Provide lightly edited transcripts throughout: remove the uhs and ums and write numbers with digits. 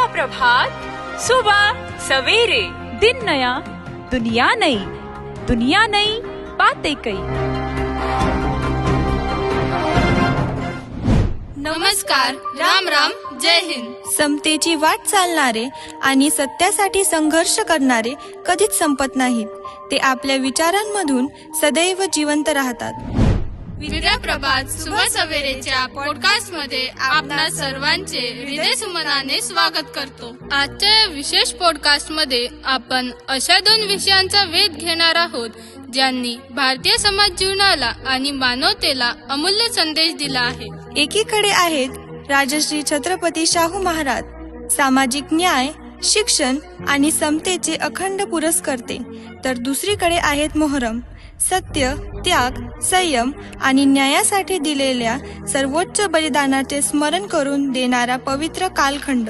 प्रभात सुबह सवेरे। दिन नया दुनिया नई, दुनिया नई बातें कई। नमस्कार, राम राम, जय हिंद। समतेची वाट चालणारे आणि सत्यासाठी संघर्ष करणारे कधीच संपत नाहीत. ते आपल्या विचारांमधून सदैव जिवंत राहतात. विद्या प्रभात सुबह सवेरेच्या पॉडकास्ट मध्ये आपणा सर्वांचे हृदयसुमनाने स्वागत करतो. आजच्या या विशेष पॉडकास्ट मध्ये आपण अशा 2 विषयांचा वेध घेणार आहोत ज्यांनी भारतीय समाज जीवनाला आणि मानवतेला अमूल्य संदेश दिला आहे. एकीकडे आहेत राजश्री छत्रपती शाहू महाराज, सामाजिक न्याय, शिक्षण आणि समतेचे अखंड पुरस्कर्ते, तर दुसरीकडे आहेत मोहरम, सत्य, त्याग, संयम आणि न्यायासाठी दिलेल्या सर्वोच्च बलिदानाचे स्मरण करून देणारा पवित्र कालखंड.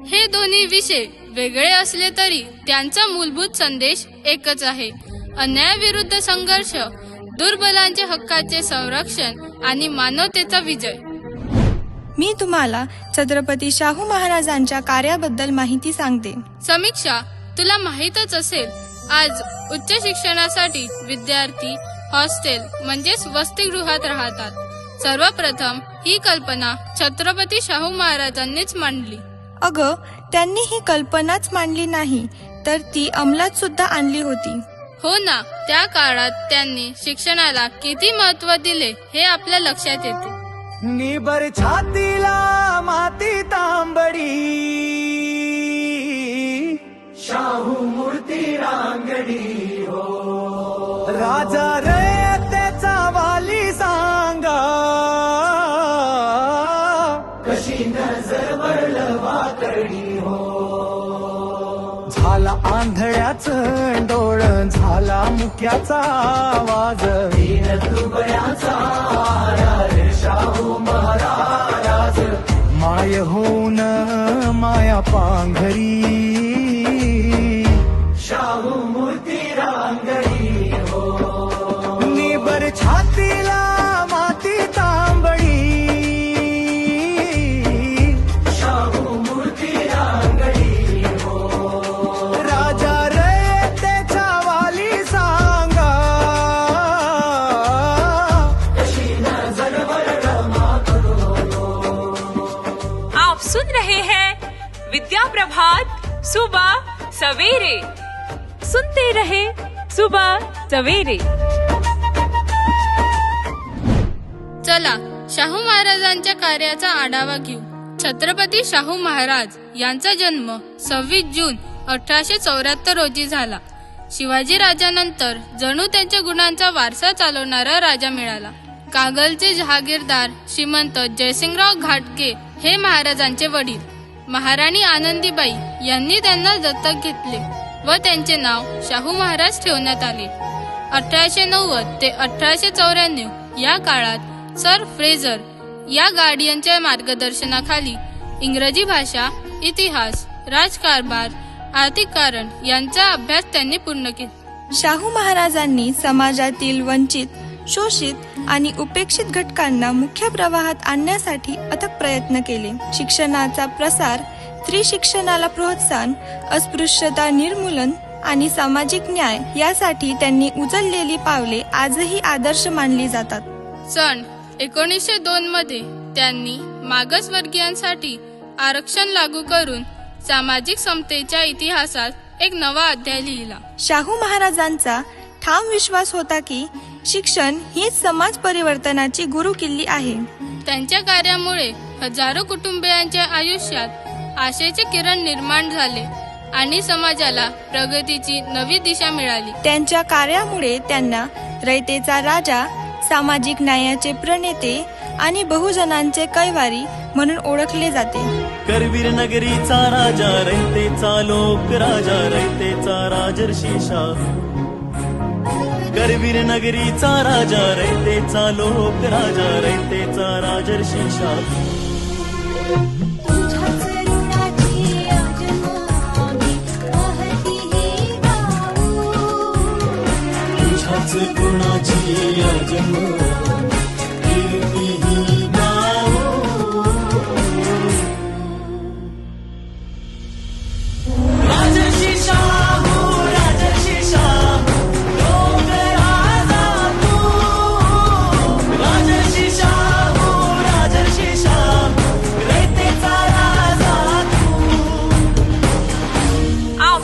हे दोन्ही विषय वेगळे असले तरी त्यांचा मूलभूत संदेश एकच आहे: अन्यायाविरुद्ध संघर्ष, दुर्बलांच्या हक्काचे संरक्षण आणि मानवतेचा विजय. मी तुम्हाला छत्रपती शाहू महाराजांच्या कार्याबद्दल माहिती सांगते. समीक्षा, तुला माहीतच असेल, आज उच्च शिक्षणासाठी विद्यार्थी हॉस्टेल म्हणजेच वसतिगृहात राहतात. सर्वप्रथम ही कल्पना छत्रपती शाहू महाराजांनीच मांडली. अगं, त्यांनी ही कल्पनाच मांडली नाही, तर ती अंमलात सुद्धा आणली होती. हो ना, त्या काळात त्यांनी शिक्षणाला किती महत्त्व दिले हे आपल्या लक्षात येते. निबर छातीला माती तांबडी, शाहू मूर्ती रांगडी हो. राजा रयतेचा वाली सांगा, कशी नजर वळवाकडी हो. झाला आंधळ्याचं डोळ, झाला मुक्याचा आवाज, दीन दुबळ्याचा रे शाहू महाराज. माय होऊन माया पांघरी, शाहू मूर्ती रांगडी हो. निबर छातीला माती तांबडी, शाहू मूर्ती रांगडी हो. राजा रयतेचा वाली सांगा, कशी नजर वळवा करो. आप सुन रहे हैं विद्या प्रभात सुबह सवेरे। सुनते रहे सुबह सवेरे। चला शाहू महाराजांच्या कार्याचा आढावा घेऊ. छत्रपती शाहू महाराज यांचा जन्म 26 जून 1874 रोजी झाला. शिवाजी राजानंतर जणू त्यांच्या गुणांचा वारसा चालवणारा राजा मिळाला. कागलचे जहागीरदार श्रीमंत जयसिंगराव घाटगे हे महाराजांचे वडील. महाराणी आनंदीबाई यांनी त्यांना दत्तक घेतले व त्यांचे नाव शाहू महाराज ठेवण्यात आले. 1890 ते 1894 या काळात सर फ्रेझर या गार्डियनच्या मार्गदर्शनाखाली इंग्रजी भाषा, इतिहास, राजकारभार, आर्थिक कारण यांचा अभ्यास त्यांनी पूर्ण केला. शाहू महाराजांनी समाजातील वंचित, शोषित आणि उपेक्षित घटकांना मुख्य प्रवाहात आणण्यासाठी अथक प्रयत्न केले. शिक्षणाचा प्रसार, स्त्री शिक्षणाला प्रोत्साहन, अस्पृश्यता निर्मूलन आणि सामाजिक न्याय यासाठी त्यांनी उचललेली पावले आजही आदर्श मानली जातात. सन 1902 मध्ये त्यांनी मागासवर्गीयांसाठी आरक्षण लागू करून सामाजिक समतेच्या इतिहासात एक नवा अध्याय लिहिला. शाहू महाराजांचा ठाम विश्वास होता की शिक्षण हीच समाज परिवर्तनाची गुरुकिल्ली आहे. त्यांच्या कार्यामुळे हजारो कुटुंबियांच्या आयुष्यात आशेचे किरण निर्माण झाले आणि समाजाला प्रगतीची नवी दिशा मिळाली. त्यांच्या कार्यामुळे त्यांना रयतेचा राजा, सामाजिक न्यायाचे प्रणेते आणि बहुजनांचे कैवारी म्हणून ओळखले जाते. करवीर नगरीचा राजा, रयतेचा लोक राजा, रयतेचा राजर्षी शाहू. करवीर नगरीचा राजा, रयतेचा लोक राजा, रयतेचा राजर्षी शाहू. तुझ्याच गुणाची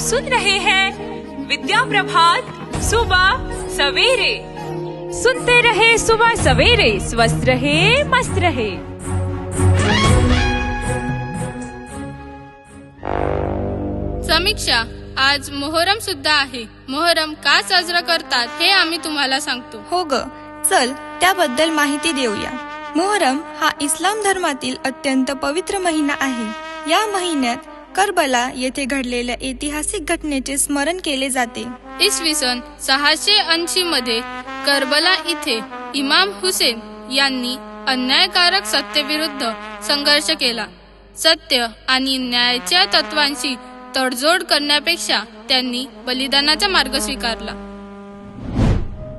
सुन रहे हैं विद्या प्रभात सुबह सवेरे। सुनते रहे सुबह सवेरे, स्वस्थ रहे मस्त रहे। समीक्षा, आज मोहरम सुद्धा आहे. मोहरम का साजरा करतात हे आम्ही तुम्हाला सांगतो. हो ग, चल त्याबद्दल माहिती देऊया. मोहरम हा इस्लाम धर्मातील अत्यंत पवित्र महिना आहे. या महिन्यात करबला येथे घडलेल्या ऐतिहासिक घटनेचे स्मरण केले जाते. इसवी सन 680 मध्ये करबला इथे इमाम हुसेन यांनी अन्यायकारक सत्तेविरुद्ध संघर्ष केला. सत्य आणि न्यायाच्या तत्वांशी तडजोड करण्यापेक्षा त्यांनी बलिदानाचा मार्ग स्वीकारला.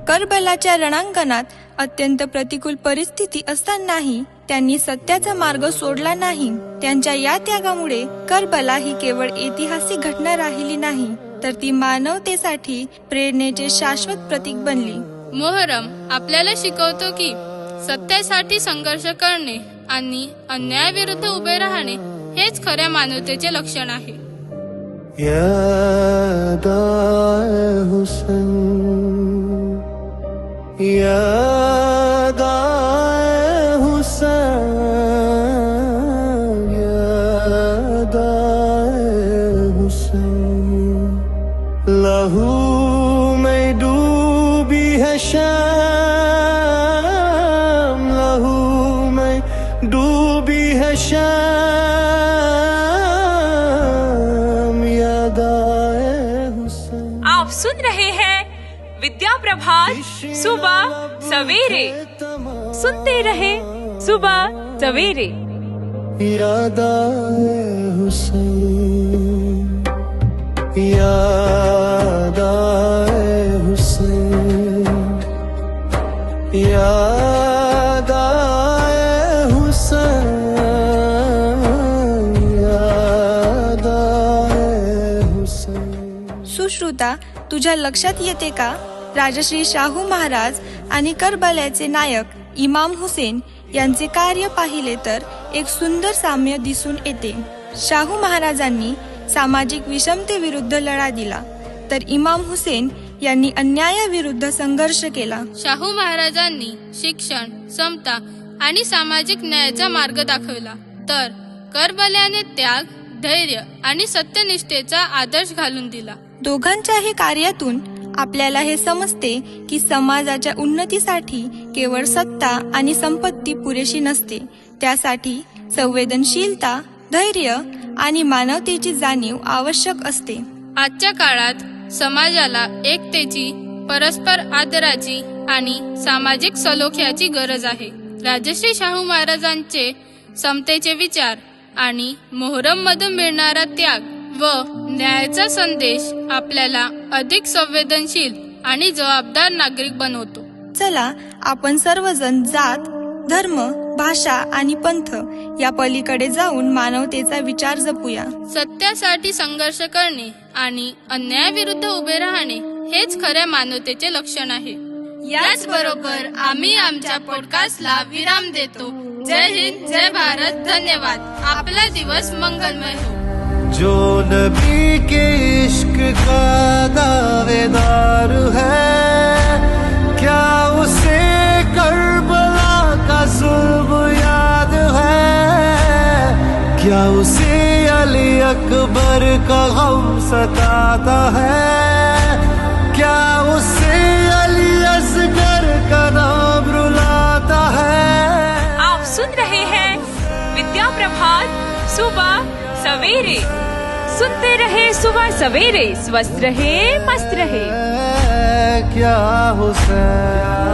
करबलाच्या रणांगणात अत्यंत प्रतिकूल परिस्थिती असतानाही त्यांनी सत्याचा मार्ग सोडला नाही. त्यांच्या या त्यागामुळे करबला ही केवळ ऐतिहासिक घटना राहिली नाही, तर ती मानवतेसाठी प्रेरणेचे शाश्वत प्रतीक बनली. मोहरम आपल्याला शिकवतो की सत्यासाठी संघर्ष करणे आणि अन्यायाविरुद्ध उभे राहणे हेच खऱ्या मानवतेचे लक्षण आहे. या दाए हुस्न, या दाए हुस्न, या दाए हुस्न, लहू में डूबी है शाम, लहू में डूबी है शाम, आप सुन रहे हैं विद्या प्रभात सुबह सवेरे। सुनते रहे सुबह सवेरे। इरादा हुसैन, यादा हुसैन, यादा हुसैन, यादा हुसैन. सुश्रुता, तुझ्या लक्षात येते का, राजश्री शाहू महाराज आणि करबलाचे नायक इमाम हुसेन यांचे कार्य पाहिले तर एक सुंदर साम्य दिसून येते. शाहू महाराजांनी सामाजिक विषमतेविरुद्ध लढा दिला, तर इमाम हुसेन यांनी अन्यायाविरुद्ध संघर्ष केला. शाहू महाराजांनी शिक्षण, समता आणि सामाजिक न्यायाचा मार्ग दाखवला, तर करबल्याने त्याग, धैर्य आणि सत्यनिष्ठेचा आदर्श घालून दिला. दोघांच्याही कार्यातून आपल्याला हे समजते की समाजाच्या उन्नतीसाठी केवळ सत्ता आणि संपत्ती पुरेशी नसते. त्यासाठी संवेदनशीलता, धैर्य आणि मानवतेची जाणीव आवश्यक असते. आजच्या काळात समाजाला एकतेची, परस्पर आदराची आणि सामाजिक सलोख्याची गरज आहे. राजश्री शाहू महाराजांचे समतेचे विचार आणि मोहरम मधून मिळणारा त्याग व न्यायाचा संदेश आपल्याला अधिक संवेदनशील आणि जबाबदार नागरिक बनवतो. चला आपण सर्वजण जात, धर्म, भाषा आणि पंथ या पलीकडे जाऊन मानवतेचा विचार जपूया. सत्यासाठी संघर्ष करणे आणि अन्यायाविरुद्ध उभे राहणे हेच खऱ्या मानवतेचे लक्षण आहे. याचबरोबर आम्ही आमच्या पॉडकास्टला विराम देतो. जय हिंद, जय भारत, धन्यवाद. आपला दिवस मंगलमय हो. जो नबी के इश्क का दावेदार है, क्या उसे करबला का जुल्म याद है? क्या उसे अली अकबर का गम सताता है? क्या उसे अली असगर का नाम रुलाता है? आप सुन रहे हैं विद्या प्रभात सुबह सवेरे। सुनते रहे सुबह सवेरे, स्वस्थ रहे मस्त रहे। क्या हुसैन